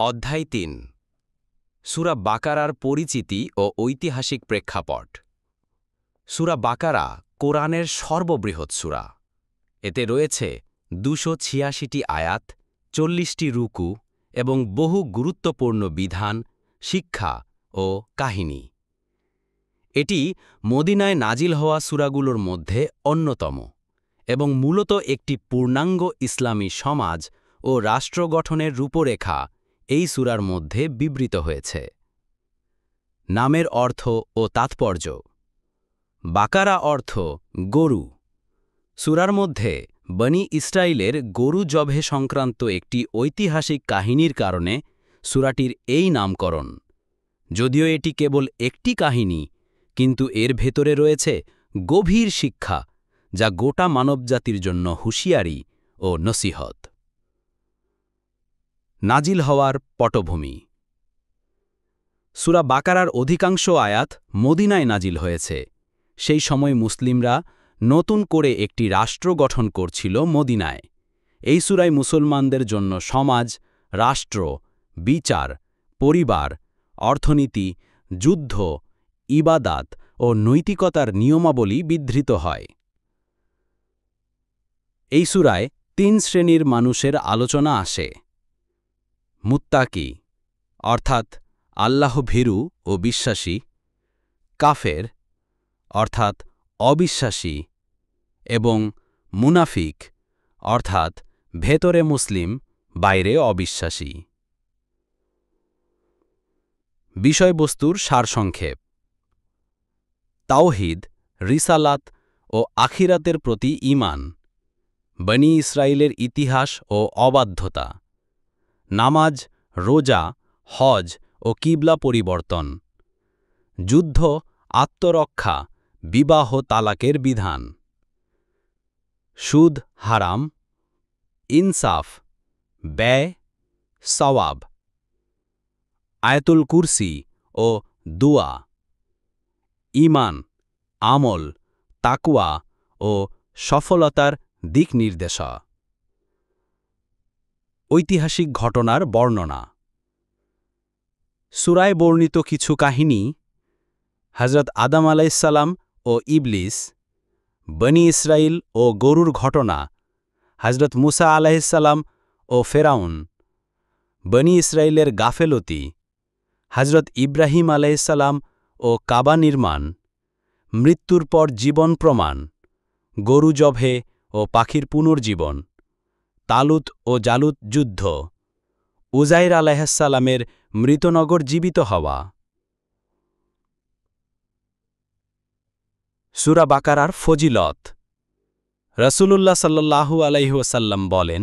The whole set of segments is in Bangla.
অধ্যায় ৩ সূরা বাকারার পরিচিতি ও ঐতিহাসিক প্রেক্ষাপট। সূরা বাকারা কোরআনের সর্ববৃহৎ সূরা। এতে রয়েছে ২৮৬টি আয়াত, ৪০টি রুকু এবং বহু গুরুত্বপূর্ণ বিধান, শিক্ষা ও কাহিনী। এটি মদিনায় নাজিল হওয়া সূরাগুলোর মধ্যে অন্যতম এবং মূলত একটি পূর্ণাঙ্গ ইসলামী সমাজ ও রাষ্ট্র গঠনের রূপরেখা এই সূরার মধ্যে বিবৃত হয়েছে। নামের অর্থ ও তাৎপর্য। বাকারা অর্থ গরু। সূরার মধ্যে বনি ইসরাইলের গরু জবে সংক্রান্ত একটি ঐতিহাসিক কাহিনীর কারণে সূরাটির এই নামকরণ। যদিও এটি কেবল একটি কাহিনী, কিন্তু এর ভেতরে রয়েছে গভীর শিক্ষা যা গোটা মানবজাতির জন্য হুঁশিয়ারি ও নসিহত। নাজিল হওয়ার পটভূমি। সূরা বাকারার অধিকাংশ আয়াত মদিনায় নাজিল হয়েছে। সেই সময় মুসলিমরা নতুন করে একটি রাষ্ট্র গঠন করছিল মদিনায়। এই সূরায় মুসলমানদের জন্য সমাজ, রাষ্ট্র, বিচার, পরিবার, অর্থনীতি, যুদ্ধ, ইবাদাত ও নৈতিকতার নিয়মাবলী বিধৃত হয়। এই সূরায় ৩ শ্রেণীর মানুষের আলোচনা আসে। মুত্তাকি অর্থাৎ আল্লাহ ভীরু ও বিশ্বাসী, কাফের অর্থাৎ অবিশ্বাসী এবং মুনাফিক অর্থাৎ ভেতরে মুসলিম বাইরে অবিশ্বাসী। বিষয়বস্তুর সারসংক্ষেপ। তাওহীদ, রিসালাত ও আখিরাতের প্রতি ঈমান, বনি ইসরাইলের ইতিহাস ও অবাধ্যতা, নামাজ, রোজা, হজ ও কিবলা পরিবর্তন, যুদ্ধ, আত্মরক্ষা, বিবাহ তালাকের বিধান, সুদ হারাম, ইনসাফ, ব্যয়, সওয়াব, আয়াতুল কুরসি ও দুয়া, ঈমান, আমল, তাকওয়া ও সফলতার দিক নির্দেশা। ঐতিহাসিক ঘটনার বর্ণনা। সূরায় বর্ণিত কিছু কাহিনী: হযরত আদম আলাইহিসসালাম ও ইবলিস, বনি ইসরাইল ও গরুর ঘটনা, হযরত মুসা আলাইহিসসালাম ও ফেরাউন, বনি ইসরাইলের গাফেলতি, হযরত ইব্রাহিম আলাইহিসসালাম ও কাবা নির্মাণ, মৃত্যুর পর জীবন প্রমাণ, গরু জবে ও পাখির পুনর্জীবন, তালুত ও জালুত যুদ্ধ, উজাইর আলাইহিসসালামের মৃতনগর জীবিত হওয়া। সূরা বাকারার ফজিলত। রাসূলুল্লাহ সাল্লাল্লাহু আলাইহি ওয়াসাল্লাম বলেন,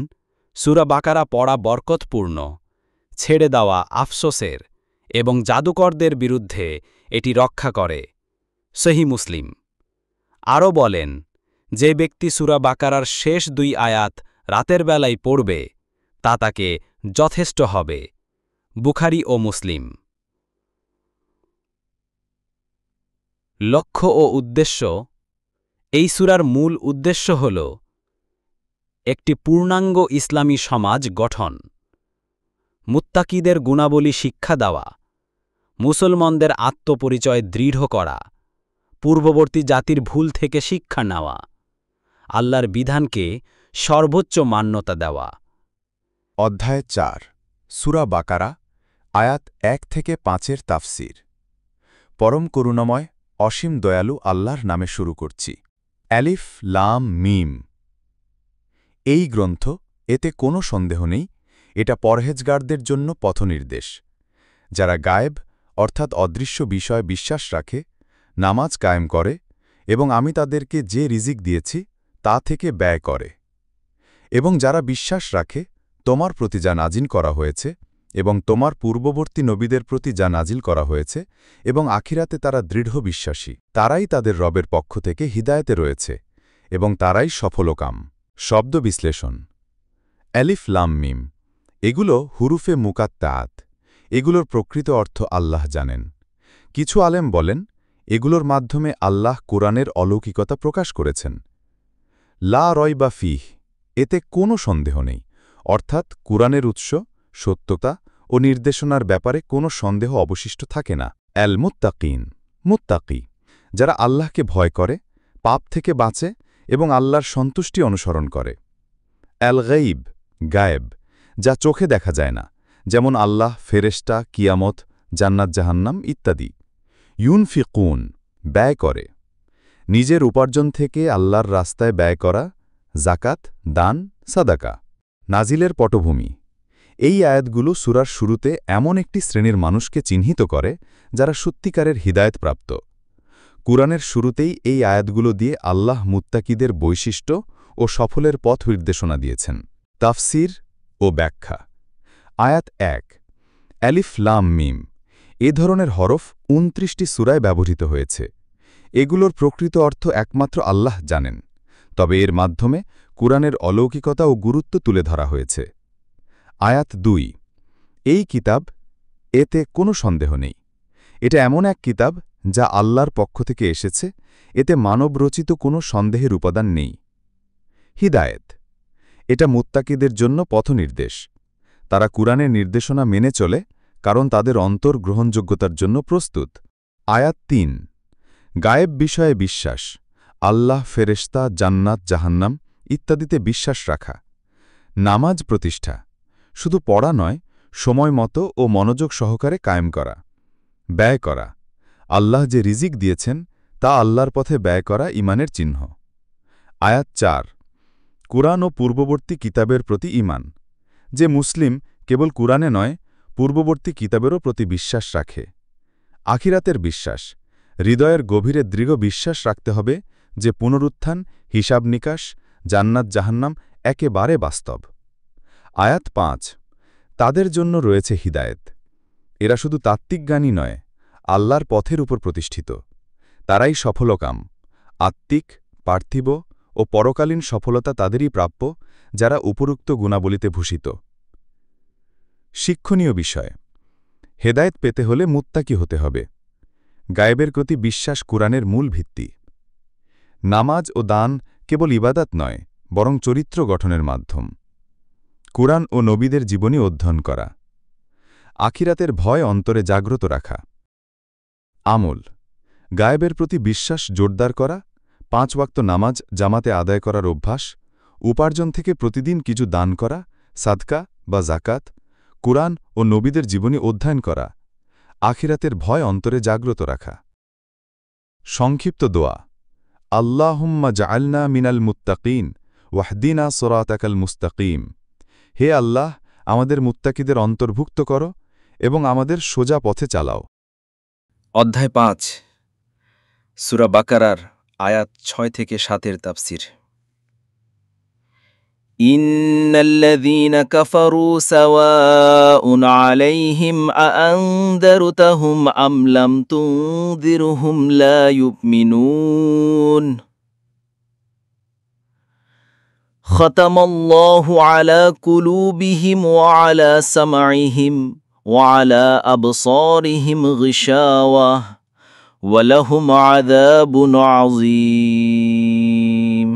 সূরা বাকারা পড়া বরকতপূর্ণ, ছেড়ে দেওয়া আফসোসের এবং জাদুকরদের বিরুদ্ধে এটি রক্ষা করে। সহিহ মুসলিম। আরও বলেন, যে ব্যক্তি সূরা বাকারার শেষ 2 আয়াত রাতের বেলায় পড়বে তা তাকে যথেষ্ট হবে। বুখারী ও মুসলিম। লক্ষ্য ও উদ্দেশ্য। এই সূরার মূল উদ্দেশ্য হল একটি পূর্ণাঙ্গ ইসলামী সমাজ গঠন, মুত্তাকিদের গুণাবলী শিক্ষা দেওয়া, মুসলমানদের আত্মপরিচয় দৃঢ় করা, পূর্ববর্তী জাতির ভুল থেকে শিক্ষা নেওয়া, আল্লাহর বিধানকে সর্বোচ্চ মান্যতা দেওয়া। অধ্যায় ৪ সূরা বাকারা আয়াত ১ থেকে ৫-এর তাফসির। পরম করুণাময় অসীম দয়ালু আল্লাহর নামে শুরু করছি। অ্যালিফ লাম মিম। এই গ্রন্থ, এতে কোনো সন্দেহ নেই, এটা পরহেজগারদের জন্য পথনির্দেশ, যারা গায়েব অর্থাৎ অদৃশ্য বিষয়ে বিশ্বাস রাখে, নামাজ কায়েম করে এবং আমি তাদেরকে যে রিজিক দিয়েছি তা থেকে ব্যয় করে, এবং যারা বিশ্বাস রাখে তোমার প্রতি যা নাজিল করা হয়েছে এবং তোমার পূর্ববর্তী নবীদের প্রতি যা নাজিল করা হয়েছে এবং আখিরাতে তারা দৃঢ় বিশ্বাসী, তারাই তাদের রবের পক্ষ থেকে হিদায়াতে রয়েছে এবং তারাই সফলকাম। শব্দ বিশ্লেষণ। অ্যালিফ লাম মিম, এগুলো হুরুফে মুকাত্তাআত। এগুলোর প্রকৃত অর্থ আল্লাহ জানেন। কিছু আলেম বলেন, এগুলোর মাধ্যমে আল্লাহ কোরআনের অলৌকিকতা প্রকাশ করেছেন। লা রয়বা ফিহ, এতে কোনো সন্দেহ নেই, অর্থাৎ কুরআনের উৎস, সত্যতা ও নির্দেশনার ব্যাপারে কোনো সন্দেহ অবশিষ্ট থাকে না। অ্যাল মুত্তাকিন, মুত্তাকি, যারা আল্লাহকে ভয় করে, পাপ থেকে বাঁচে এবং আল্লাহর সন্তুষ্টি অনুসরণ করে। অ্যাল গাইব, গায়েব, যা চোখে দেখা যায় না, যেমন আল্লাহ, ফেরেশতা, কিয়ামত, জান্নাত জাহান্নাম ইত্যাদি। ইউনফিকুন, ব্যয় করে, নিজের উপার্জন থেকে আল্লাহর রাস্তায় ব্যয় করা, জাকাত, দান, সাদাকা। নাজিলের পটভূমি। এই আয়াতগুলো সূরার শুরুতে এমন একটি শ্রেণীর মানুষকে চিহ্নিত করে যারা সত্যিকারের হিদায়েতপ্রাপ্ত। কুরআনের শুরুতেই এই আয়াতগুলো দিয়ে আল্লাহ মুত্তাকিদের বৈশিষ্ট্য ও সফলের পথ নির্দেশনা দিয়েছেন। তাফসির ও ব্যাখ্যা। আয়াত ১, অ্যালিফ লাম মিম, এ ধরনের হরফ ২৯টি সূরায় ব্যবহৃত হয়েছে। এগুলোর প্রকৃত অর্থ একমাত্র আল্লাহ জানেন, তবে এর মাধ্যমে কুরআনের অলৌকিকতা ও গুরুত্ব তুলে ধরা হয়েছে। আয়াত ২, এই কিতাব, এতে কোনো সন্দেহ নেই। এটা এমন এক কিতাব যা আল্লাহর পক্ষ থেকে এসেছে, এতে মানবরচিত কোনো সন্দেহের উপাদান নেই। হিদায়েত, এটা মুত্তাকিদের জন্য পথনির্দেশ। তারা কুরআনের নির্দেশনা মেনে চলে, কারণ তাদের অন্তর গ্রহণযোগ্যতার জন্য প্রস্তুত। আয়াত ৩, গায়েব বিষয়ে বিশ্বাস, আল্লাহ, ফেরেশতা, জান্নাত, জাহান্নাম ইত্যাদিতে বিশ্বাস রাখা। নামাজ প্রতিষ্ঠা, শুধু পড়া নয়, সময় মতো ও মনোযোগ সহকারে কায়েম করা। ব্যয় করা, আল্লাহ যে রিজিক দিয়েছেন তা আল্লাহর পথে ব্যয় করা ঈমানের চিহ্ন। আয়াত ৪, কুরআন ও পূর্ববর্তী কিতাবের প্রতি ঈমান, যে মুসলিম কেবল কুরআনে নয়, পূর্ববর্তী কিতাবেরও প্রতি বিশ্বাস রাখে। আখিরাতের বিশ্বাস, হৃদয়ের গভীরে দৃঢ় বিশ্বাস রাখতে হবে যে পুনরুত্থান, হিসাব নিকাশ, জান্নাত জাহান্নাম একেবারে বাস্তব। আয়াত ৫, তাদের জন্য রয়েছে হিদায়েত। এরা শুধু তাত্ত্বিক জ্ঞানী নয়, আল্লাহর পথের উপর প্রতিষ্ঠিত। তারাই সফলকাম। আত্মিক, পার্থিব ও পরকালীন সফলতা তাদেরই প্রাপ্য যারা উপরুক্ত গুণাবলিতে ভূষিত। শিক্ষণীয় বিষয়। হেদায়েত পেতে হলে মুত্তাকি হতে হবে। গায়েবের প্রতি বিশ্বাস কুরআনের মূল ভিত্তি। নামাজ ও দান কেবল ইবাদত নয়, বরং চরিত্র গঠনের মাধ্যম। কুরআন ও নবীদের জীবনী অধ্যয়ন করা। আখিরাতের ভয় অন্তরে জাগ্রত রাখা। আমল, গায়েবের প্রতি বিশ্বাস জোরদার করা, ৫ ওয়াক্ত নামাজ জামাতে আদায় করার অভ্যাস, উপার্জন থেকে প্রতিদিন কিছু দান করা, সাদকা বা জাকাত, কুরআন ও নবীদের জীবনী অধ্যয়ন করা, আখিরাতের ভয় অন্তরে জাগ্রত রাখা। সংক্ষিপ্ত দোয়া। আল্লাহুম্মা জাআলনা মিনাল মুত্তাকিন ওয়াহদিনা সিরাতাকাল মুস্তাকিম। হে আল্লাহ, আমাদের মুত্তাকিদের অন্তর্ভুক্ত করো এবং আমাদের সোজা পথে চালাও। অধ্যায় ৫, সূরা বাকারার আয়াত ৬ থেকে ৭-এর তাফসির। ইন্নাল্লাযীনা কাফারু সাওয়াউন আলাইহিম আআনযারতাহুম আম লাম তুনযিরহুম লা ইউমিনুন। খাতামাল্লাহু আলা কুলুবিহিম ওয়া আলা সামঈহিম ওয়া আলা আবসারিহিম গিশাওয়াহ ওয়া লাহুম আযাবুন আযীম।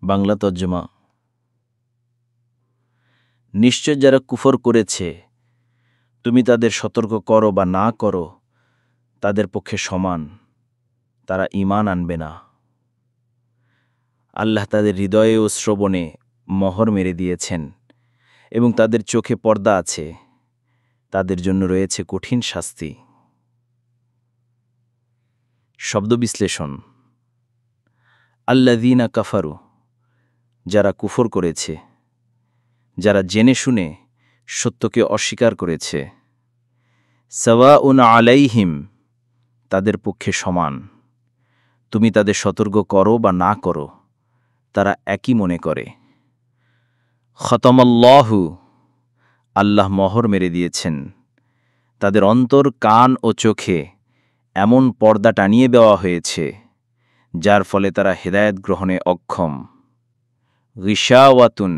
বাংলা তর্জমা। নিশ্চয় যারা কুফর করেছে, তুমি তাদের সতর্ক করো বা না করো, তাদের পক্ষে সমান, তারা ঈমান আনবে না। আল্লাহ তাদের হৃদয়ে ও শ্রবণে মোহর মেরে দিয়েছেন এবং তাদের চোখে পর্দা আছে, তাদের জন্য রয়েছে কঠিন শাস্তি। শব্দ বিশ্লেষণ। আল্লাযীনা কাফারু, যারা কুফর করেছে, যারা জেনে শুনে সত্যকে অস্বীকার করেছে। সাওয়াউন আলাইহিম, তাদের পক্ষে সমান, তুমি তাদের সতর্ক করো বা না করো, তারা একই মনে করে। খতমাল্লাহু, আল্লাহ মোহর মেরে দিয়েছেন, তাদের অন্তর, কান ও চোখে এমন পর্দা টানিয়ে দেওয়া হয়েছে যার ফলে তারা হেদায়েত গ্রহণে অক্ষম। গিশাওয়াতুন,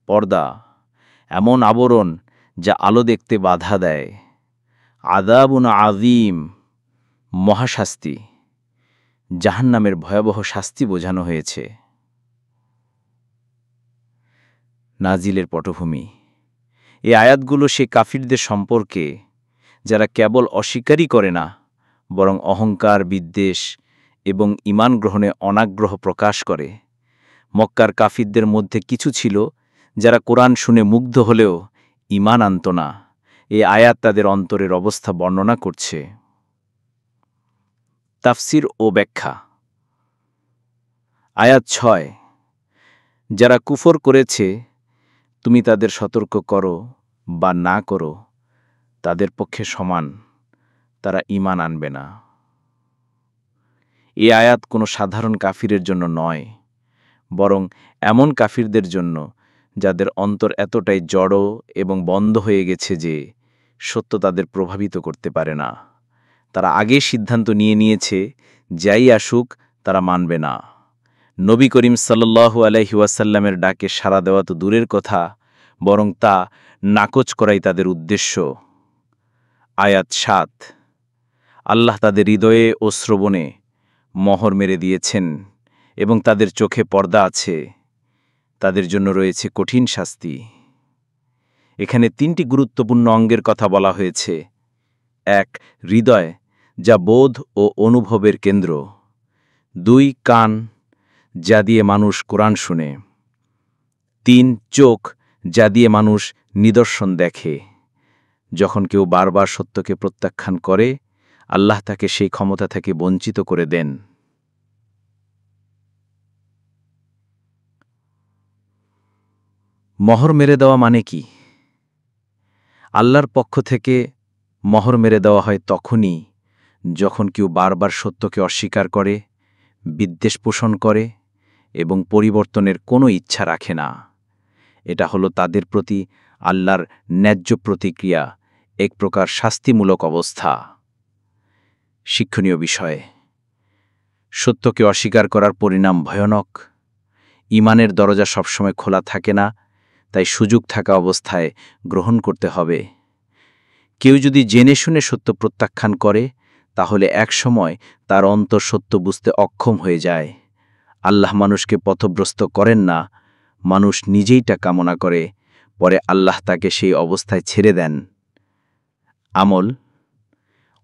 পর্দা, এমন আবরণ যা আলো দেখতে বাধা দেয়। আযাবুন আযীম, মহাশাস্তি, জাহান্নামের ভয়াবহ শাস্তি বোঝানো হয়েছে। নাজিলের পটভূমি। এই আয়াতগুলো সে কাফিরদের সম্পর্কে যারা কেবল অস্বীকারই করে না, বরং অহংকার, বিদ্বেষ এবং ঈমান গ্রহণে অনাগ্রহ প্রকাশ করে। মক্কার কাফিরদের মধ্যে কিছু ছিল যারা কোরআন শুনে মুগ্ধ হলেও ঈমান আনত না। এই আয়াত তাদের অন্তরের অবস্থা বর্ণনা করছে। তাফসির ও ব্যাখ্যা। আয়াত 6, যারা কুফর করেছে তুমি তাদের সতর্ক করো বা না করো, তাদের পক্ষে সমান, তারা ঈমান আনবে না। এই আয়াত কোনো সাধারণ কাফিরের জন্য নয়, বরং এমন কাফিরদের জন্য যাদের অন্তর এতটাই জড় এবং বন্ধ হয়ে গেছে যে সত্য তাদের প্রভাবিত করতে পারে না। তারা আগেই সিদ্ধান্ত নিয়েছে যাই আসুক তারা মানবে না। নবী করিম সাল্লাল্লাহু আলাইহি ওয়াসাল্লামের ডাকে সাড়া দেওয়া তো দূরের কথা, বরং তা নাকচ করাই তাদের উদ্দেশ্য। আয়াত 7, আল্লাহ তাদের হৃদয়ে ও শ্রবণে মোহর মেরে দিয়েছেন এবং তাদের চোখে পর্দা আছে, তাদের জন্য রয়েছে কঠিন শাস্তি। এখানে 3টি গুরুত্বপূর্ণ অঙ্গের কথা বলা হয়েছে। 1, হৃদয়, যা বোধ ও অনুভবের কেন্দ্র। 2, কান, যা দিয়ে মানুষ কোরআন শুনে। 3, চোখ, যা দিয়ে মানুষ নিদর্শন দেখে। যখন কেউ বারবার সত্যকে প্রত্যাখ্যান করে, আল্লাহ তাকে সেই ক্ষমতা থেকে বঞ্চিত করে দেন। মোহর মেরে দেওয়া মানে কি? আল্লাহর পক্ষ থেকে মোহর মেরে দেওয়া হয় তখনই যখন কেউ বারবার সত্যকে অস্বীকার করে, বিদ্বেষ পোষণ করে এবং পরিবর্তনের কোনো ইচ্ছা রাখে না। এটা হলো তাদের প্রতি আল্লাহর ন্যায্য প্রতিক্রিয়া, এক প্রকার শাস্তিমূলক অবস্থা। শিক্ষণীয় বিষয়। সত্যকে অস্বীকার করার পরিণাম ভয়ানক। ঈমানের দরজা সবসময় খোলা থাকে না, তাই সুযোগ থাকা অবস্থায় গ্রহণ করতে হবে। কেউ যদি জেনে শুনে সত্য প্রত্যাখ্যান করে, তাহলে একসময় তার অন্তর সত্য বুঝতে অক্ষম হয়ে যায়। আল্লাহ মানুষকে পথভ্রষ্ট করেন না, মানুষ নিজেই তা কামনা করে, পরে আল্লাহ তাকে সেই অবস্থায় ছেড়ে দেন। আমল: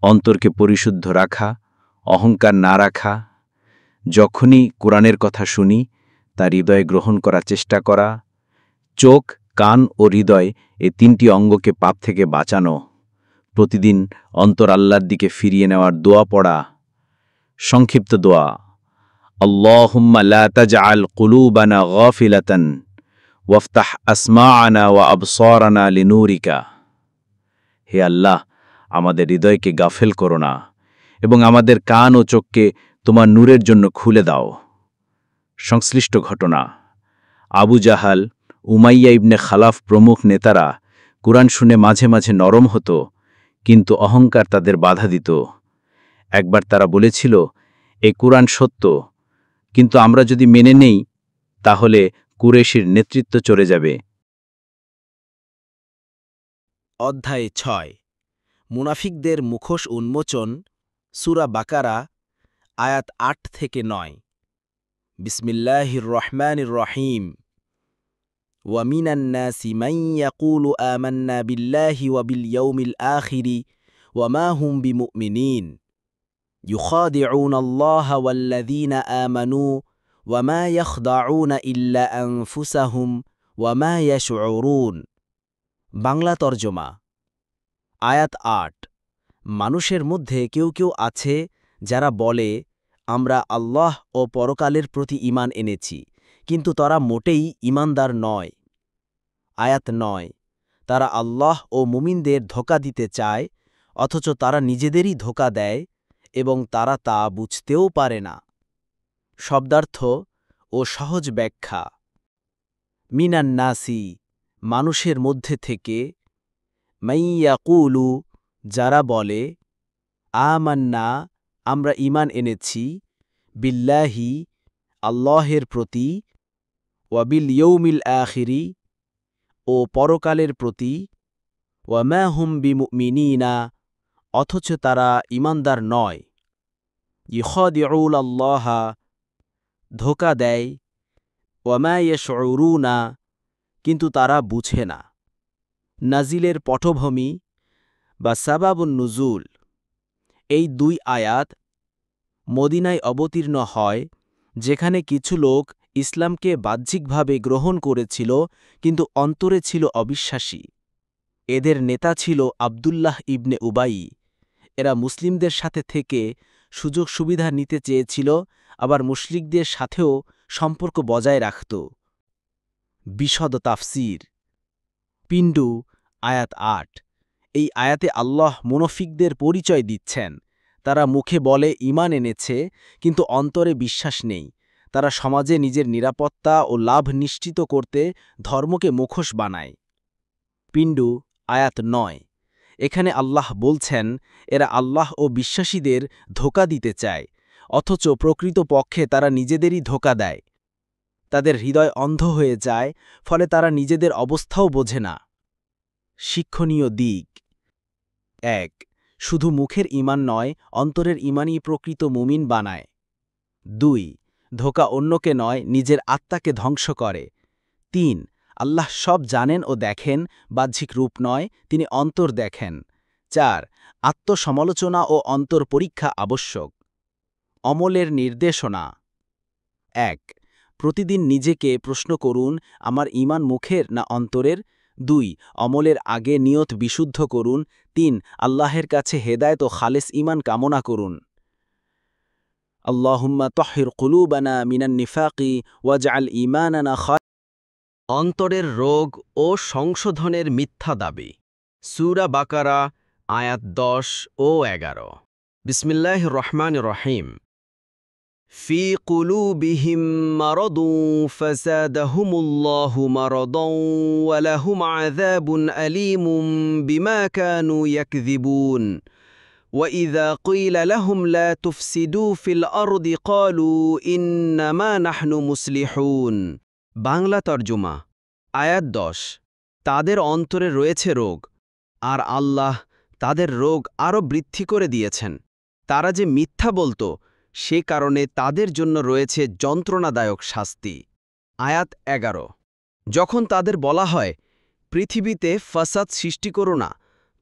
অন্তরকে পরিশুদ্ধ রাখা, অহংকার না রাখা। যখনই কোরআনের কথা শুনি তা হৃদয়ে গ্রহণ করার চেষ্টা করা। চোখ, কান ও হৃদয়, এই 3টি অঙ্গকে পাপ থেকে বাঁচানো। প্রতিদিন অন্তর আল্লাহর দিকে ফিরিয়ে নেওয়ার দোয়া পড়া। সংক্ষিপ্ত দোয়া: আল্লাহুম্মা লা তাজআল কুলুবানা গাফিলাতান ওয়াফতাহ আসমাআনা ওয়া আবসারানা লিনুরিকা। হে আল্লাহ, আমাদের হৃদয়কে গাফেল করো না এবং আমাদের কান ও চোখকে তোমার নূরের জন্য খুলে দাও। সংশ্লিষ্ট ঘটনা: আবু জাহাল, উমাইয়া ইবনে খালাফ প্রমুখ নেতারা কুরআন শুনে মাঝে মাঝে নরম হতো, কিন্তু অহংকার তাদের বাধা দিত। একবার তারা বলেছিল, এই কুরআন সত্য, কিন্তু আমরা যদি মেনে নেই তাহলে কুরাইশের নেতৃত্ব চলে যাবে। অধ্যায় 6, মুনাফিকদের মুখোশ উন্মোচন। সূরা বাকারা, আয়াত 8 থেকে 9। বিসমিল্লাহির রহমানির রহিম। ওয়া মিনান নাসি মান ইয়াকুলু আমান্না বিল্লাহি ওয়া বিল ইয়াউমিল আখিরি ওয়া মা হুম বিমুমিনিন ইউখাদিউনা আল্লাহা ওয়াল্লাযীনা আমানু ওয়া মা ইয়াখদাউনা ইল্লা আনফুসাহুম ওয়া মা ইয়াশউরুন। বাংলা তর্জমা। আয়াত 8, মানুষের মধ্যে কেউ কেউ আছে যারা বলে, আমরা আল্লাহ ও পরকালের প্রতি ঈমান এনেছি, কিন্তু তারা মোটেই ঈমানদার নয়। আয়াত 9, তারা আল্লাহ ও মুমিনদের ধোঁকা দিতে চায়, অথচ তারা নিজেদেরই ধোঁকা দেয় এবং তারা তা বুঝতেও পারে না। শব্দার্থ ও সহজ ব্যাখ্যা। মিনান নাসি, মানুষের মধ্যে থেকে। মান ইয়াকুলু, যারা বলে। আমান্না, আমরা ঈমান এনেছি। বিল্লাহি, আল্লাহের প্রতি। ওয়া বিল ইয়াউমিল আখিরি, ও পরকালের প্রতি। ওয়া মা হুম বিমুমিনিনা, অথচ তারা ঈমানদার নয়। ইউখাদিউনা আল্লাহা, ধোঁকা দেয়। ওয়া মা ইয়াশউরুনা, কিন্তু তারা বুঝে না। নাজিলের পটভূমি বা সাবাবুন নুজুল। এই 2 আয়াত মদিনায় অবতীর্ণ হয়, যেখানে কিছু লোক ইসলামকে বাহ্যিকভাবে গ্রহণ করেছিল কিন্তু অন্তরে ছিল অবিশ্বাসী। এদের নেতা ছিল আবদুল্লাহ ইবনে উবাই। এরা মুসলিমদের সাথে থেকে সুযোগ সুবিধা নিতে চেয়েছিল, আবার মুশরিকদের সাথেও সম্পর্ক বজায় রাখত। বিশদ তাফসির। পিণ্ডু আয়াত 8। এই আয়াতে আল্লাহ মুনাফিকদের পরিচয় দিচ্ছেন। তারা মুখে বলে ঈমান এনেছে, কিন্তু অন্তরে বিশ্বাস নেই। তারা সমাজে নিজের নিরাপত্তা ও লাভ নিশ্চিত করতে ধর্মকে মুখোশ বানায়। পিণ্ডু আয়াত 9। এখানে আল্লাহ বলছেন, এরা আল্লাহ ও বিশ্বাসীদের ধোঁকা দিতে চায়, অথচ প্রকৃত পক্ষে তারা নিজেদেরই ধোঁকা দেয়। তাদের হৃদয় অন্ধ হয়ে যায়, ফলে তারা নিজেদের অবস্থাও বোঝে না। শিক্ষণীয় দিক। 1. শুধু মুখের ঈমান নয়, অন্তরের ঈমানই প্রকৃত মুমিন বানায়। 2. ধোঁকা অন্যকে নয়, নিজের আত্মাকে ধ্বংস করে। 3. আল্লাহ সব জানেন ও দেখেন, বাহ্যিক রূপ নয়, তিনি অন্তর দেখেন। 4. আত্মসমালোচনা ও অন্তর পরীক্ষা আবশ্যক। অমলের নির্দেশনা। 1. প্রতিদিন নিজেকে প্রশ্ন করুন, আমার ঈমান মুখের না অন্তরের? 2. অমলের আগে নিয়ত বিশুদ্ধ করুন। 3. আল্লাহের কাছে হেদায়েত ও খালেস ঈমান কামনা করুন। আল্লাহুম্মা তাহহির কুলুবানা মিনান নিফাকি ওয়াজআল ঈমানানা অন্তরের রোগ ও সংশোধনের মিথ্যা দাবি। সূরা বাকারা আয়াত 10 ও 11। বিসমিল্লাহির রহমানির রহিম। ফি কুলুবিহিম মারাদুন ফাযাদাহুমুল্লাহু মারাদান ওয়া লাহুম আযাবুন আলীমুম বিমা কানু ইয়াকযিবুন। وَإِذَا قِيلَ لَهُمْ لَا تُفْسِدُوا فِي الْأَرْضِ قَالُوا إِنَّمَا نَحْنُ مُصْلِحُونَ। বাংলা তরজমা। আয়াত 10। তাদের অন্তরে রয়েছে রোগ, আর আল্লাহ তাদের রোগ আরও বৃদ্ধি করে দিয়েছেন। তারা যে মিথ্যা বলতো, সে কারণে তাদের জন্য রয়েছে যন্ত্রণাদায়ক শাস্তি। আয়াত 11। যখন তাদের বলা হয়, পৃথিবীতে ফাসাদ সৃষ্টি করো না,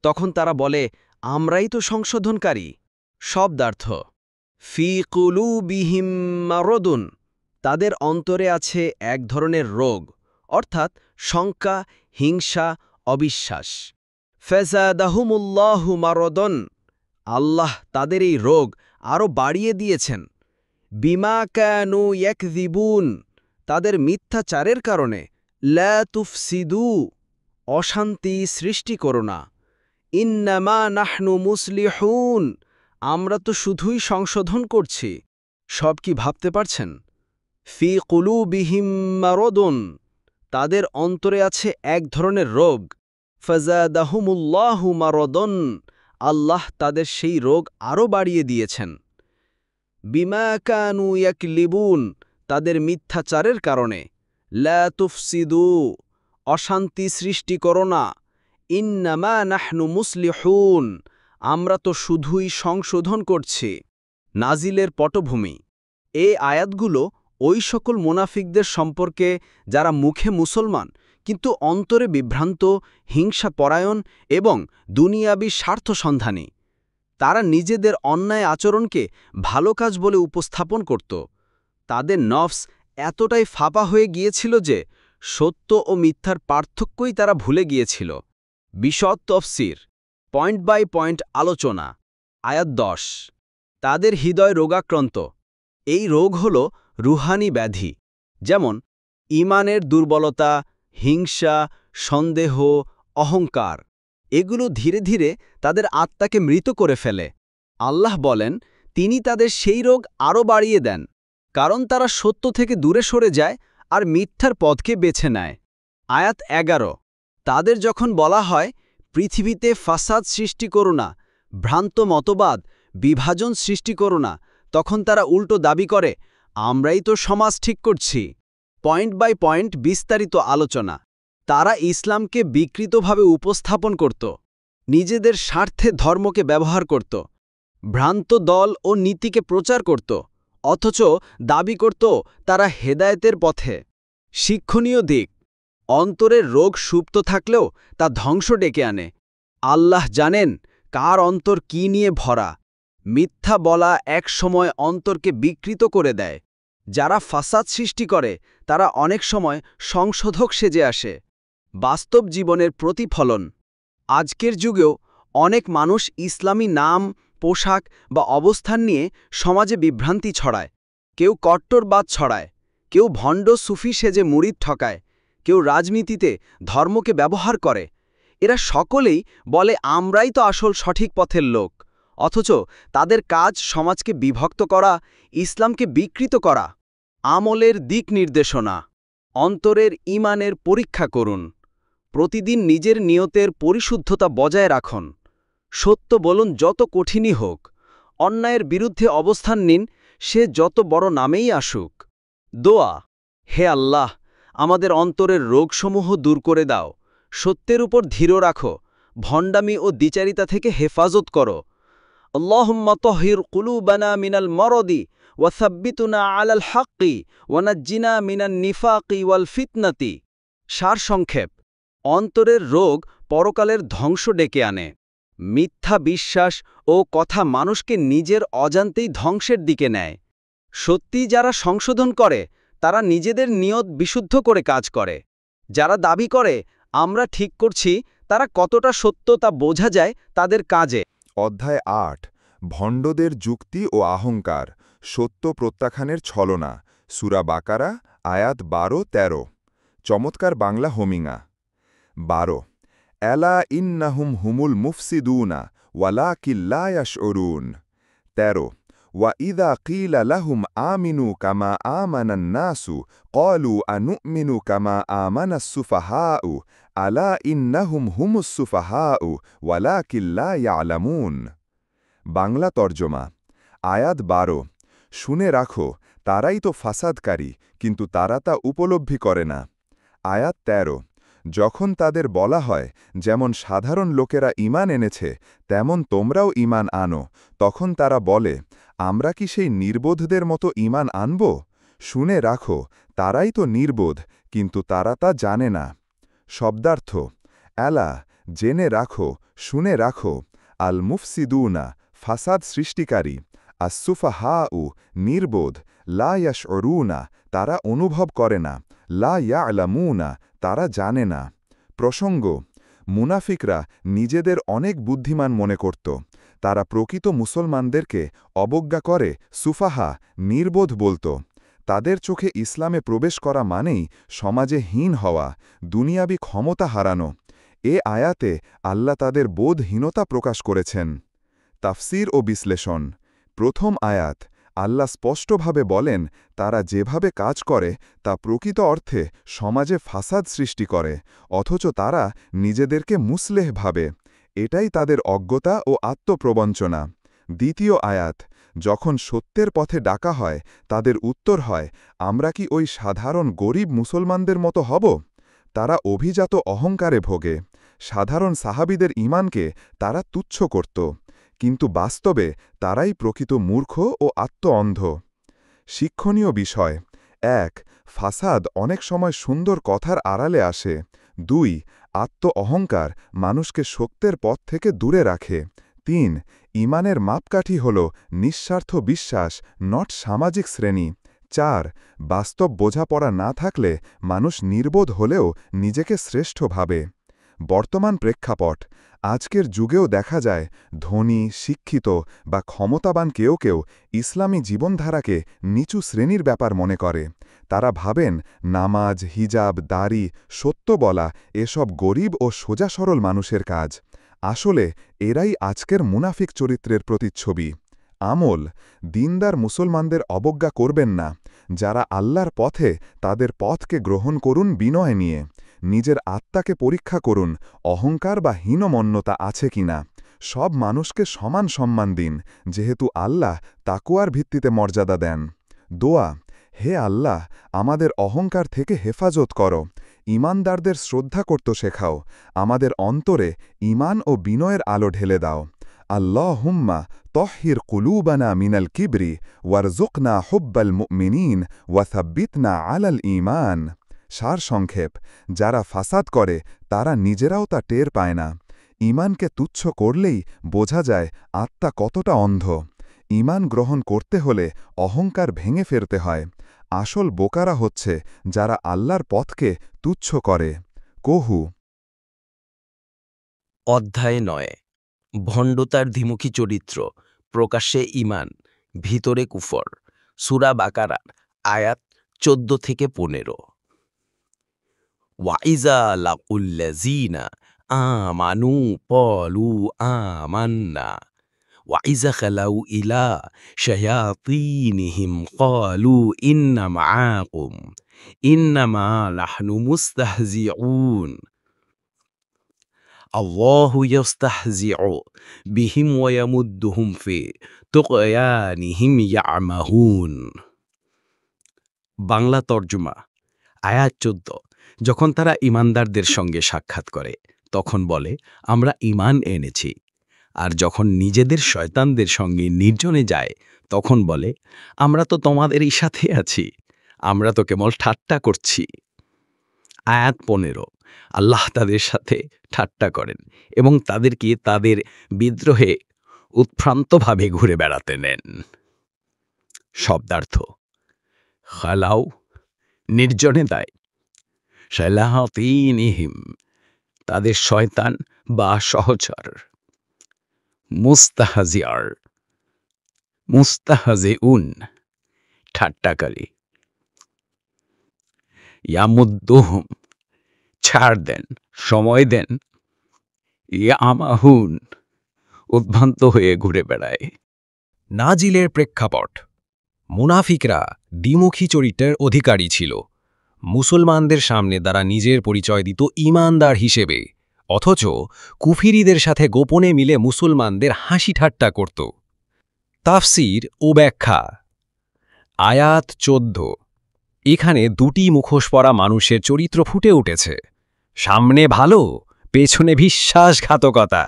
তখন তারা বলে, আমরাই তো সংশোধনকারী। শব্দার্থ। ফি কুলুবিহিম মারাদুন, তাদের অন্তরে আছে এক ধরনের রোগ, অর্থাৎ শঙ্কা, হিংসা, অবিশ্বাস। ফাযাদাহুমুল্লাহু মারাদান, আল্লাহ তাদের এই রোগ আরও বাড়িয়ে দিয়েছেন। বিমা কানু ইয়াকযিবুন, তাদের মিথ্যাচারের কারণে। লা তুফসিদু, অশান্তি সৃষ্টি করো না। ইন্নামা নাহনু মুসলিহুন, আমরা তো শুধুই সংশোধন করছি। সব কি ভাবতে পারছেন? ফি কুলুবিহিম মারাদুন, তাদের অন্তরে আছে এক ধরনের রোগ। ফাযাদাহুমুল্লাহু মারাদান, আল্লাহ তাদের সেই রোগ আরও বাড়িয়ে দিয়েছেন। বিমা কানু ইয়াকলিবুন, তাদের মিথ্যাচারের কারণে। লা তুফসিদু, অশান্তি সৃষ্টি করো না। ইন্নামা নাহনু মুসলিহুন, আমরা তো শুধুই সংশোধন করছি। নাজিলের পটভূমি। এই আয়াতগুলো ওই সকল মুনাফিকদের সম্পর্কে যারা মুখে মুসলমান কিন্তু অন্তরে বিভ্রান্ত, হিংসাপরায়ণ এবং দুনিয়াবী স্বার্থসন্ধানী। তারা নিজেদের অন্যায় আচরণকে ভালো কাজ বলে উপস্থাপন করত। তাদের নফস এতটাই ফাঁপা হয়ে গিয়েছিল যে সত্য ও মিথ্যার পার্থক্যই তারা ভুলে গিয়েছিল। বিশদ তফসির। পয়েন্ট বাই পয়েন্ট আলোচনা। আয়াত 10। তাদের হৃদয় রোগাক্রান্ত। এই রোগ হল রুহানি ব্যাধি, যেমন ঈমানের দুর্বলতা, হিংসা, সন্দেহ, অহংকার। এগুলো ধীরে ধীরে তাদের আত্মাকে মৃত করে ফেলে। আল্লাহ বলেন, তিনি তাদের সেই রোগ আরও বাড়িয়ে দেন, কারণ তারা সত্য থেকে দূরে সরে যায় আর মিথ্যার পথকে বেছে নেয়। আয়াত 11। তাদের যখন বলা হয়, পৃথিবীতে ফাসাদ সৃষ্টি করো না, ভ্রান্ত মতবাদ, বিভাজন সৃষ্টি করো না, তখন তারা উল্টো দাবি করে, আমরাই তো সমাজ ঠিক করছি। পয়েন্ট বাই পয়েন্ট বিস্তারিত আলোচনা। তারা ইসলামকে বিকৃতভাবে উপস্থাপন করত, নিজেদের স্বার্থে ধর্মকে ব্যবহার করত, ভ্রান্ত দল ও নীতিকে প্রচার করত, অথচ দাবি করত তারা হেদায়েতের পথে। শিক্ষণীয় দিক। অন্তরের রোগ সুপ্ত থাকলেও তা ধ্বংস ডেকে আনে। আল্লাহ জানেন কার অন্তর কি নিয়ে ভরা। মিথ্যা বলা এক সময় অন্তরকে বিকৃত করে দেয়। যারা ফাসাদ সৃষ্টি করে তারা অনেক সময় সংশোধক সেজে আসে। বাস্তব জীবনের প্রতিফলন। আজকের যুগেও অনেক মানুষ ইসলামী নাম, পোশাক বা অবস্থান নিয়ে সমাজে বিভ্রান্তি ছড়ায়। কেউ কট্টরবাদ ছড়ায়, কেউ ভণ্ড সুফি সেজে মুরিদ ঠকায়, কেউ রাজনীতিতে ধর্মকে ব্যবহার করে। এরা সকলেই বলে আমরাই তো আসল সঠিক পথের লোক, অথচ তাদের কাজ সমাজকে বিভক্ত করা, ইসলামকে বিকৃত করা। আমলের দিক নির্দেশনা। অন্তরের ঈমানের পরীক্ষা করুন। প্রতিদিন নিজের নিয়তের পরিশুদ্ধতা বজায় রাখুন। সত্য বলুন যত কঠিনই হোক। অন্যায়ের বিরুদ্ধে অবস্থান নিন, সে যত বড় নামেই আসুক। দোয়া। হে আল্লাহ, আমাদের অন্তরের রোগসমূহ দূর করে দাও। সত্যের উপর ধীর রাখো। ভণ্ডামি ও দ্বিচারিতা থেকে হেফাজত করো। আল্লাহুম্মা তাহহির কুলুবানা মিনাল মারাদি ওয়া সাব্বিতুনা আলাল হাক্কি ওয়া নাজ্জিনা মিনান নিফাকি ওয়াল ফিতনাতি। সারসংক্ষেপ। অন্তরের রোগ পরকালের ধ্বংস ডেকে আনে। মিথ্যা বিশ্বাস ও কথা মানুষকে নিজের অজান্তেই ধ্বংসের দিকে নেয়। সত্যি যারা সংশোধন করে তারা নিজেদের নিয়ত বিশুদ্ধ করে কাজ করে। যারা দাবি করে আমরা ঠিক করছি, তারা কতটা সত্য তা বোঝা যায় তাদের কাজে। অধ্যায় ৮ ভণ্ডদের যুক্তি ও অহংকার, সত্য প্রত্যাখ্যানের ছলনা, সূরা বাকারা, আয়াত ১২-১৩। চমৎকার বাংলা হোমিঙা। ১২ এলা ইন্নাহুম হুমুল মুফসিদুনা ওয়ালাকিন লা ইয়াশউরুন। ১৩ ওয়া ইযা কিলা লাহুম আমিনু কামা আমানান নাসু ক্বালু আনু'মিনু কামা আমানাস সুফাহাউ আলা ইন্নাহুম হুমুস সুফাহাউ ওয়ালাকিন লা ইয়ালামুন। বাংলা তর্জমা। আয়াত ১২ শুনে রাখো, তারাই তো ফাসাদকারী, কিন্তু তারা তা উপলব্ধি করে না। আয়াত ১৩ যখন তাদের বলা হয় যেমন সাধারণ লোকেরা ঈমান এনেছে তেমন তোমরাও ঈমান আনো, তখন তারা বলে আমরা কি সেই নির্বোধদের মতো ঈমান আনব? শুনে রাখো, তারাই তো নির্বোধ, কিন্তু তারা তা জানে না। শব্দার্থ এলা জেনে রাখো, শুনে রাখো, আল মুফসিদুনা ফাসাদ সৃষ্টিকারী, আসুফাহাউ নির্বোধ, লা ইয়াশউরুনা তারা অনুভব করে না, লা ইয়ালামুনা তারা জানে না। প্রসঙ্গ মুনাফিকরা নিজেদের অনেক বুদ্ধিমান মনে করত। তারা প্রকৃত মুসলমানদেরকে অবজ্ঞা করে সুফাহা নির্বোধ বলত। তাদের চোখে ইসলামে প্রবেশ করা মানেই সমাজে হীন হওয়া, দুনিয়াবি ক্ষমতা হারানো। এ আয়াতে আল্লাহ তাদের বোধহীনতা প্রকাশ করেছেন। তাফসীর ও বিশ্লেষণ। প্রথম আয়াত আল্লাহ স্পষ্টভাবে বলেন তারা যেভাবে কাজ করে তা প্রকৃত অর্থে সমাজে ফাসাদ সৃষ্টি করে, অথচ তারা নিজেদেরকে মুসলেহ ভাবে। এটাই তাদের অজ্ঞতা ও আত্মপ্রবঞ্চনা। দ্বিতীয় আয়াত যখন সত্যের পথে ডাকা হয় তাদের উত্তর হয় আমরা কি ওই সাধারণ গরিব মুসলমানদের মতো হব? তারা অভিজাত অহংকারে ভোগে। সাধারণ সাহাবীদের ঈমানকে তারা তুচ্ছ করত, কিন্তু বাস্তবে তারাই প্রকৃত মূর্খ ও আত্ম-অন্ধ। শিক্ষণীয় বিষয় ১ ফাসাদ অনেক সময় সুন্দর কথার আড়ালে আসে। ২ আত্ম-অহংকার মানুষকে সত্যের পথ থেকে দূরে রাখে। ৩ ঈমানের মাপকাঠি হল নিঃস্বার্থ বিশ্বাস, নট সামাজিক শ্রেণী। ৪ বাস্তব বোঝাপড়া না থাকলে মানুষ নির্বোধ হলেও নিজেকে শ্রেষ্ঠ ভাবে। বর্তমান প্রেক্ষাপট আজকের যুগেও দেখা যায় ধনী, শিক্ষিত বা ক্ষমতাবান কেউ কেউ ইসলামী জীবনধারাকে নিচু শ্রেণীর ব্যাপার মনে করে। তারা ভাবেন নামাজ, হিজাব, দাড়ি, সত্য বলা এসব গরিব ও সোজা সরল মানুষের কাজ। আসলে এরাই আজকের মুনাফিক চরিত্রের প্রতিচ্ছবি। আমল দিনদার মুসলমানদের অবজ্ঞা করবেন না। যারা আল্লাহর পথে তাদের পথকে গ্রহণ করুন বিনয় নিয়ে। নিজের আত্মাকে পরীক্ষা করুন অহংকার বা হীনমন্যতা আছে কিনা। সব মানুষকে সমান সম্মান দিন, যেহেতু আল্লাহ তাকওয়ার ভিত্তিতে মর্যাদা দেন। দোয়া হে আল্লাহ, আমাদের অহংকার থেকে হেফাজত করো, ঈমানদারদের শ্রদ্ধা করতে শেখাও, আমাদের অন্তরে ঈমান ও বিনয়ের আলো ঢেলে দাও। আল্লাহুম্মা তহহির কুলুবানা মিনাল কিবরি ওয়ারজুকনা হুব্বাল মুমিনিন ওয়া সাব্বিতনা আলাল ঈমান। সারসংক্ষেপ, যারা ফাসাদ করে তারা নিজেরাও তা টের পায় না। ঈমানকে তুচ্ছ করলেই বোঝা যায় আত্মা কতটা অন্ধ। ঈমান গ্রহণ করতে হলে অহংকার ভেঙে ফেরতে হয়। আসল বোকারা হচ্ছে যারা আল্লাহর পথকে তুচ্ছ করে। কহু। অধ্যায় ৯ ভণ্ডতার দ্বিমুখী চরিত্র, প্রকাশ্যে ঈমান, ভিতরে কুফর। সূরা বাকারার আয়াত ১৪-১৫। ওয়াইজা লাকুল্লাযীনা আমানু ক্বালু আমান্না ওয়াইজা খালাউ ইলা শায়াতীনিহিম ক্বালু ইন্না মাআকুম ইন্নামা নাহনু মুস্তাহজিউন আল্লাহু ইয়াস্তাহজিউ বিহিম ওয়া ইয়ামুদ্দুহুম ফি তুগয়ানিহিম ইয়ামাহুন। বাংলা তর্জমা। আয়াত ১৪। যখন তারা ঈমানদারদের সঙ্গে সাক্ষাৎ করে তখন বলে, আমরা ঈমান এনেছি। আর যখন নিজেদের শয়তানদের সঙ্গে নির্জনে যায় তখন বলে, আমরা তো তোমাদেরই সাথে আছি, আমরা তো কেবল ঠাট্টা করছি। আয়াত ১৫। আল্লাহ তাদের সাথে ঠাট্টা করেন এবং তাদেরকে তাদের বিদ্রোহে উৎভ্রান্তভাবে ঘুরে বেড়াতে নেন। শব্দার্থ। খালাউ নির্জনে দেয়, শায়াতীনিহিম তাদের শয়তান বা সহচর, মুস্তাহজিয়ার মুস্তাহজিউন ঠাট্টাকারী, ইয়ামুদ্দুহুম ছাড় দেন, সময় দেন, ইয়ামাহুন উদ্ভ্রান্ত হয়ে ঘুরে বেড়ায়। নাজিলের প্রেক্ষাপট। মুনাফিকরা দ্বিমুখী চরিত্রের অধিকারী ছিল। মুসলমানদের সামনে তারা নিজের পরিচয় দিত ঈমানদার হিসেবে, অথচ কুফিরিদের সাথে গোপনে মিলে মুসলমানদের হাসি ঠাট্টা করত। তাফসির ও ব্যাখ্যা। আয়াত ১৪। এখানে দুটি মুখোশ পরা মানুষের চরিত্র ফুটে উঠেছে। সামনে ভালো, পেছনে বিশ্বাসঘাতকতা।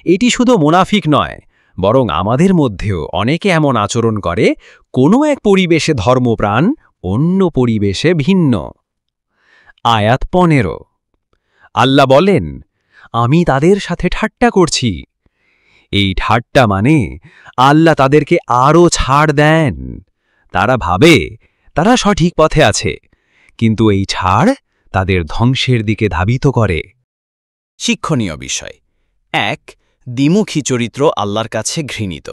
এটি শুধু মুনাফিক নয়, বরং আমাদের মধ্যেও অনেকে এমন আচরণ করে, কোনো এক পরিবেশে ধর্মপ্রাণ, অন্য পরিবেশে ভিন্ন। আয়াত ১৫। আল্লাহ বলেন, আমি তাদের সাথে ঠাট্টা করছি। এই ঠাট্টা মানে আল্লাহ তাদেরকে আরও ছাড় দেন। তারা ভাবে তারা সঠিক পথে আছে, কিন্তু এই ছাড় তাদের ধ্বংসের দিকে ধাবিত করে। শিক্ষণীয় বিষয়। ১. দ্বিমুখী চরিত্র আল্লাহর কাছে ঘৃণিত।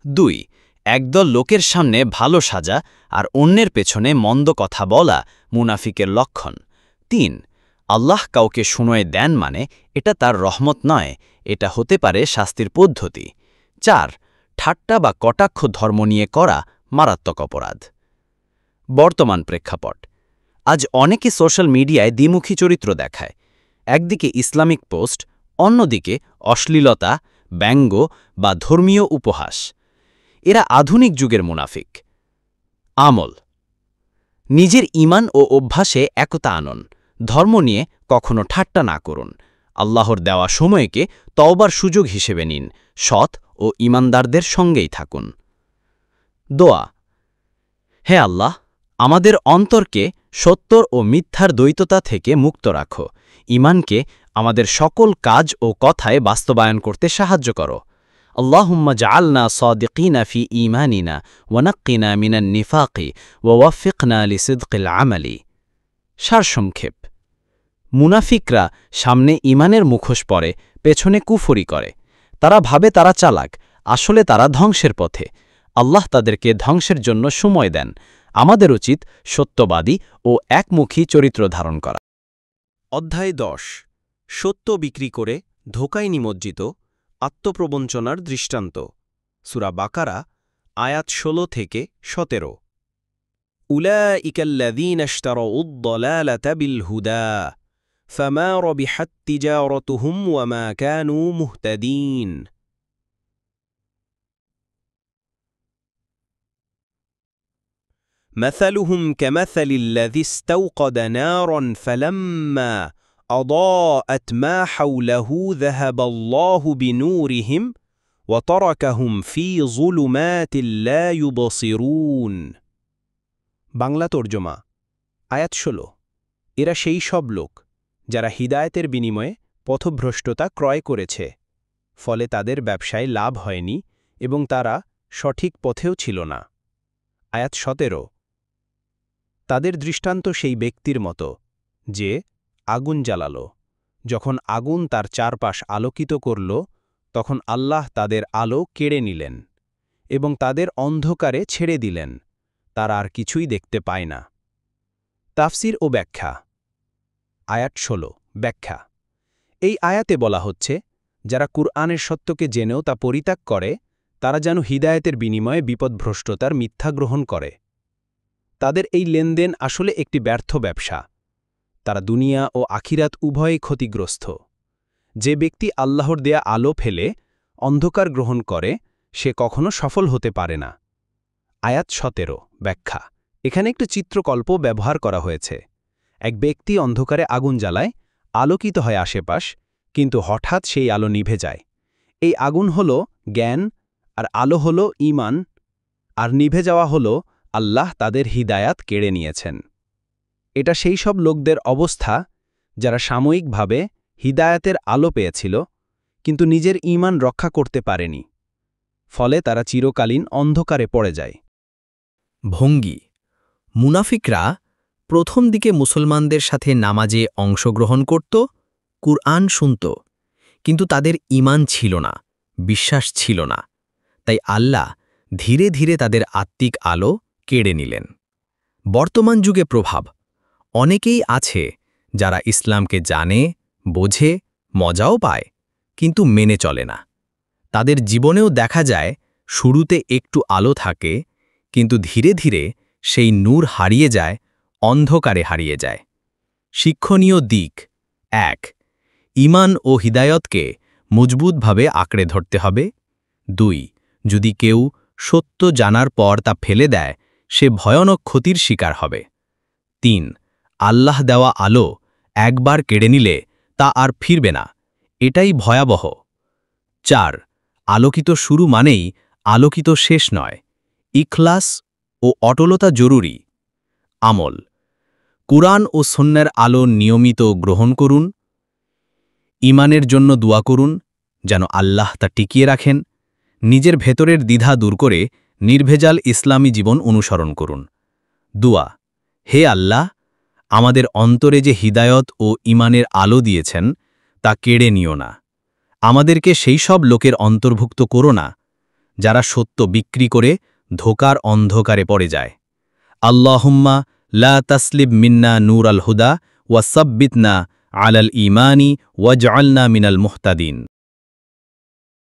২. একদল লোকের সামনে ভালো সাজা আর অন্যের পেছনে মন্দ কথা বলা মুনাফিকের লক্ষণ। ৩. আল্লাহ কাউকে শুনিয়ে দেন মানে এটা তার রহমত নয়, এটা হতে পারে শাস্তির পদ্ধতি। ৪. ঠাট্টা বা কটাক্ষ ধর্ম নিয়ে করা মারাত্মক অপরাধ। বর্তমান প্রেক্ষাপট। আজ অনেকে সোশ্যাল মিডিয়ায় দ্বিমুখী চরিত্র দেখায়। একদিকে ইসলামিক পোস্ট, অন্যদিকে অশ্লীলতা, ব্যঙ্গ বা ধর্মীয় উপহাস। এরা আধুনিক যুগের মুনাফিক। আমল। নিজের ঈমান ও অভ্যাসে একতা আনুন। ধর্ম নিয়ে কখনো ঠাট্টা না করুন। আল্লাহর দেওয়া সময়কে তওবার সুযোগ হিসেবে নিন। সৎ ও ঈমানদারদের সঙ্গেই থাকুন। দোয়া। হে আল্লাহ, আমাদের অন্তরকে সত্য ও মিথ্যার দ্বৈততা থেকে মুক্ত রাখো। ঈমানকে আমাদের সকল কাজ ও কথায় বাস্তবায়ন করতে সাহায্য করো। আল্লাহুম্মা জাআলনা সাদিকিনা ফি ঈমানিনা ওয়া নাক্কিনা মিনান নিফাকি ওয়া ওয়াফিকনা লিসিদকিল আমালি। সারসংক্ষেপ। মুনাফিকরা সামনে ঈমানের মুখোশ পরে, পেছনে কুফরি করে। তারা ভাবে তারা চালাক, আসলে তারা ধ্বংসের পথে। আল্লাহ তাদেরকে ধ্বংসের জন্য সময় দেন। আমাদের উচিত সত্যবাদী ও একমুখী চরিত্র ধারণ করা। অধ্যায় ১০ সত্য বিক্রি করে ধোঁকায় নিমজ্জিত, আত্মপ্রবঞ্চনার দৃষ্টান্ত। সূরা বাকারা আয়াত ১৬-১৭। উলাইকাল্লাযীনা ইশতারাউদ দালালাতা বিল হুদা ফামা রাবিহাত তিজারাতুহুম ওয়া মা কানু মুহতাদিন। مثلهم كمثل الذي استوقد نارا فلما أضاءت ما حوله ذهب الله بنورهم وتركهم في ظلمات لا يبصرون। বাংলা তর্জমা। আয়াত ১৬। এরা সেই সব লোক যারা হিদায়েতের বিনিময়ে পথভ্রষ্টতা ক্রয় করেছে, ফলে তাদের ব্যবসায় লাভ হয়নি এবং তারা সঠিক পথেও ছিল না। আয়াত 17। তাদের দৃষ্টান্ত সেই ব্যক্তির মতো যে আগুন জ্বালাল, যখন আগুন তার চারপাশ আলোকিত করল, তখন আল্লাহ তাদের আলো কেড়ে নিলেন এবং তাদের অন্ধকারে ছেড়ে দিলেন, তারা আর কিছুই দেখতে পায় না। তাফসির ও ব্যাখ্যা। আয়াত 16। ব্যাখ্যা। এই আয়াতে বলা হচ্ছে, যারা কুরআনের সত্যকে জেনেও তা পরিত্যাগ করে, তারা যেন হিদায়েতের বিনিময়ে বিপদভ্রষ্টতার মিথ্যা গ্রহণ করে। তাদের এই লেনদেন আসলে একটি ব্যর্থ ব্যবসা। তারা দুনিয়া ও আখিরাত উভয়েই ক্ষতিগ্রস্ত। যে ব্যক্তি আল্লাহর দেয়া আলো ফেলে অন্ধকার গ্রহণ করে, সে কখনো সফল হতে পারে না। আয়াত 17। ব্যাখ্যা। এখানে একটি চিত্রকল্প ব্যবহার করা হয়েছে। এক ব্যক্তি অন্ধকারে আগুন জ্বালায়, আলোকিত হয় আশেপাশ, কিন্তু হঠাৎ সেই আলো নিভে যায়। এই আগুন হল জ্ঞান, আর আলো হল ঈমান, আর নিভে যাওয়া হল আল্লাহ তাদের হিদায়াত কেড়ে নিয়েছেন। এটা সেই সব লোকদের অবস্থা যারা সাময়িকভাবে হিদায়াতের আলো পেয়েছিল, কিন্তু নিজের ঈমান রক্ষা করতে পারেনি, ফলে তারা চিরকালীন অন্ধকারে পড়ে যায়। ভঙ্গি। মুনাফিকরা প্রথম দিকে মুসলমানদের সাথে নামাজে অংশগ্রহণ করত, কুরআন শুনত, কিন্তু তাদের ঈমান ছিল না, বিশ্বাস ছিল না। তাই আল্লাহ ধীরে ধীরে তাদের আত্মিক আলো কেড়ে নিলেন। বর্তমান যুগে প্রভাব। অনেকেই আছে যারা ইসলামকে জানে, বোঝে, মজাও পায়, কিন্তু মেনে চলে না। তাদের জীবনেও দেখা যায় শুরুতে একটু আলো থাকে, কিন্তু ধীরে ধীরে সেই নূর হারিয়ে যায়, অন্ধকারে হারিয়ে যায়। শিক্ষণীয় দিক। 1. ঈমান ও হিদায়তকে মজবুতভাবে আঁকড়ে ধরতে হবে। 2. যদি কেউ সত্য জানার পর তা ফেলে দেয়, সে ভয়ানক ক্ষতির শিকার হবে। 3. আল্লাহ দেওয়া আলো একবার কেড়ে নিলে তা আর ফিরবে না, এটাই ভয়াবহ। 4. আলোকিত শুরু মানেই আলোকিত শেষ নয়। ইখলাস ও অটলতা জরুরি। আমল। কুরআন ও সুন্নাহর আলো নিয়মিত গ্রহণ করুন। ঈমানের জন্য দোয়া করুন যেন আল্লাহ তা টিকিয়ে রাখেন। নিজের ভেতরের দ্বিধা দূর করে নির্ভেজাল ইসলামী জীবন অনুসরণ করুন। দোয়া। হে আল্লাহ, আমাদের অন্তরে যে হিদায়ত ও ঈমানের আলো দিয়েছেন তা কেড়ে নিও না। আমাদেরকে সেই সব লোকের অন্তর্ভুক্ত করো না যারা সত্য বিক্রি করে ধোকার অন্ধকারে পড়ে যায়। আল্লাহুম্মা লা তাসলিব মিন্না নূর আল হুদা ওয়া সাব্বিতনা আলাল ঈমানি ওয়াজআলনা মিনাল মুহতাদিন।